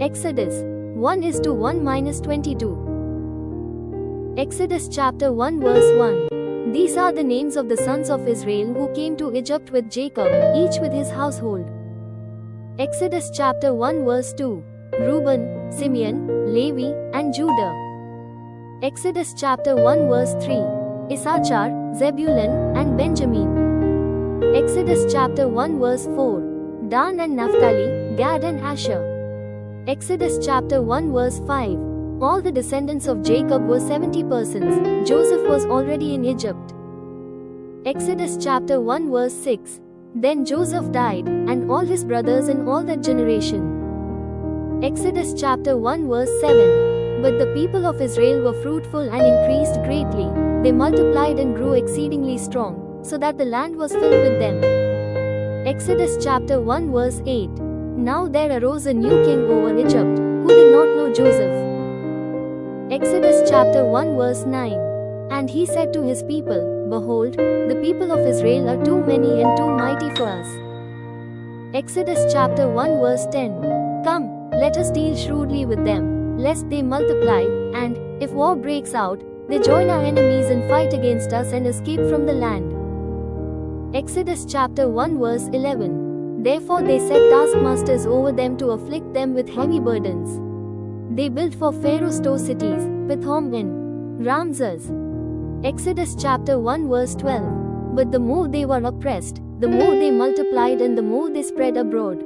Exodus 1:1-22. Exodus chapter 1 verse 1. These are the names of the sons of Israel who came to Egypt with Jacob, each with his household. Exodus chapter 1 verse 2. Reuben, Simeon, Levi, and Judah. Exodus chapter 1 verse 3. Issachar, Zebulun, and Benjamin. Exodus chapter 1 verse 4. Dan and Naphtali, Gad and Asher. Exodus chapter 1 verse 5. All the descendants of Jacob were 70 persons. Joseph was already in Egypt. Exodus chapter 1 verse 6. Then Joseph died, and all his brothers and all that generation. Exodus chapter 1 verse 7. But the people of Israel were fruitful and increased greatly. They multiplied and grew exceedingly strong, so that the land was filled with them. Exodus chapter 1 verse 8. Now there arose a new king over Egypt, who did not know Joseph. Exodus chapter 1 verse 9. And he said to his people, Behold, the people of Israel are too many and too mighty for us. Exodus chapter 1 verse 10. Come, let us deal shrewdly with them, lest they multiply, and, if war breaks out, they join our enemies and fight against us and escape from the land. Exodus chapter 1 verse 11. Therefore they set taskmasters over them to afflict them with heavy burdens. They built for Pharaoh store cities, Pithom and Ramses. Exodus chapter 1 verse 12. But the more they were oppressed, the more they multiplied and the more they spread abroad.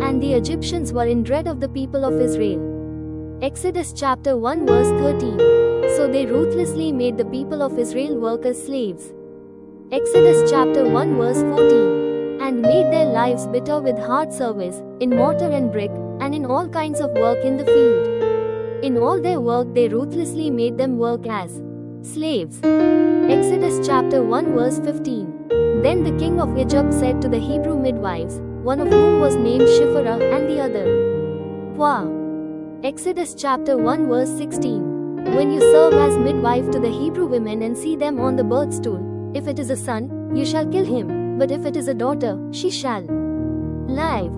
And the Egyptians were in dread of the people of Israel. Exodus chapter 1 verse 13. So they ruthlessly made the people of Israel work as slaves. Exodus chapter 1 verse 14. And made their lives bitter with hard service, in mortar and brick, and in all kinds of work in the field. In all their work they ruthlessly made them work as slaves. Exodus chapter 1 verse 15. Then the king of Egypt said to the Hebrew midwives, one of whom was named Shiphrah and the other Puah. Exodus chapter 1 verse 16. When you serve as midwife to the Hebrew women and see them on the birth stool, if it is a son, you shall kill him, but if it is a daughter, she shall live.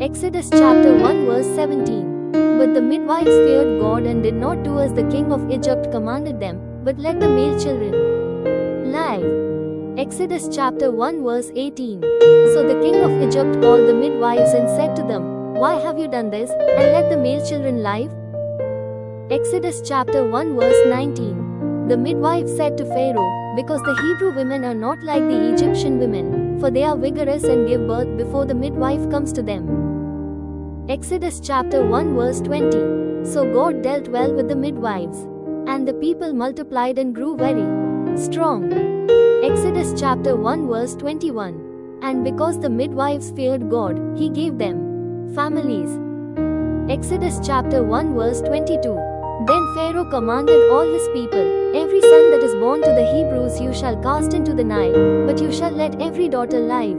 Exodus chapter 1 verse 17. But the midwives feared God and did not do as the king of Egypt commanded them, but let the male children live. Exodus chapter 1 verse 18. So the king of Egypt called the midwives and said to them, Why have you done this, and let the male children live? Exodus chapter 1 verse 19. The midwives said to Pharaoh, Because the Hebrew women are not like the Egyptian women, for they are vigorous and give birth before the midwife comes to them. Exodus chapter 1 verse 20. So God dealt well with the midwives, and the people multiplied and grew very strong. Exodus chapter 1 verse 21. And because the midwives feared God, he gave them families. Exodus chapter 1 verse 22. Then Pharaoh commanded all his people, Every son that is born to the Hebrews you shall cast into the Nile, but you shall let every daughter live.